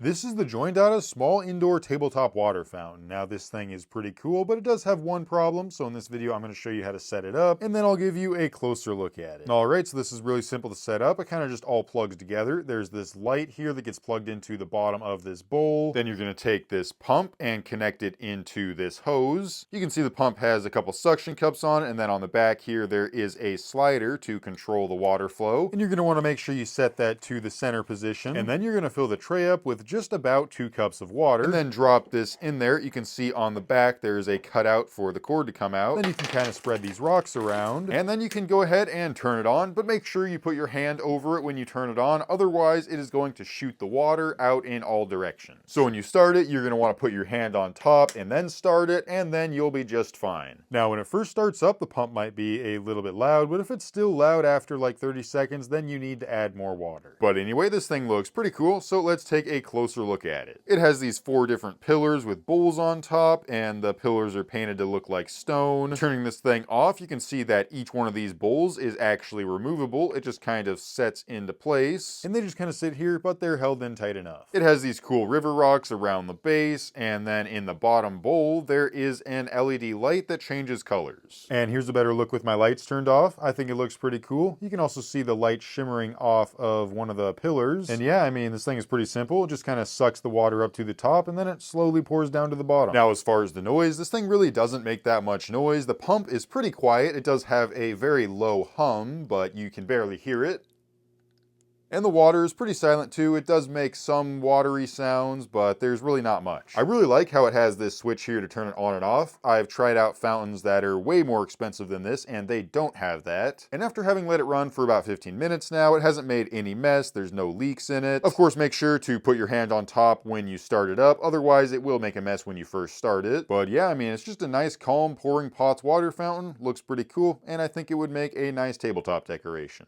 This is the JOINDATAT small indoor tabletop water fountain. Now this thing is pretty cool, but it does have one problem. So in this video, I'm going to show you how to set it up, and then I'll give you a closer look at it. All right, so this is really simple to set up. It kind of just all plugs together. There's this light here that gets plugged into the bottom of this bowl. Then you're going to take this pump and connect it into this hose. You can see the pump has a couple suction cups on it, and then on the back here, there is a slider to control the water flow. And you're going to want to make sure you set that to the center position. And then you're going to fill the tray up with just about 2 cups of water, and then drop this in there. You can see on the back there's a cutout for the cord to come out. Then you can kind of spread these rocks around, and then you can go ahead and turn it on, but make sure you put your hand over it when you turn it on, otherwise it is going to shoot the water out in all directions. So when you start it, you're going to want to put your hand on top and then start it, and then you'll be just fine. Now when it first starts up, the pump might be a little bit loud, but if it's still loud after like 30 seconds, then you need to add more water. But anyway, this thing looks pretty cool, so let's take a closer look at it. It has these 4 different pillars with bowls on top, and the pillars are painted to look like stone. Turning this thing off, you can see that each one of these bowls is actually removable. It just kind of sets into place, and they just kind of sit here, but they're held in tight enough. It has these cool river rocks around the base, and then in the bottom bowl, there is an LED light that changes colors. And here's a better look with my lights turned off. I think it looks pretty cool. You can also see the light shimmering off of one of the pillars. And yeah, I mean, this thing is pretty simple. It just kind of sucks the water up to the top, and then it slowly pours down to the bottom. Now, as far as the noise, this thing really doesn't make that much noise. The pump is pretty quiet. It does have a very low hum, but you can barely hear it. And the water is pretty silent too. It does make some watery sounds, but there's really not much. I really like how it has this switch here to turn it on and off. I've tried out fountains that are way more expensive than this, and they don't have that. And after having let it run for about 15 minutes now, it hasn't made any mess. There's no leaks in it. Of course, make sure to put your hand on top when you start it up. Otherwise, it will make a mess when you first start it. But yeah, I mean, it's just a nice, calm, pouring pots water fountain. Looks pretty cool, and I think it would make a nice tabletop decoration.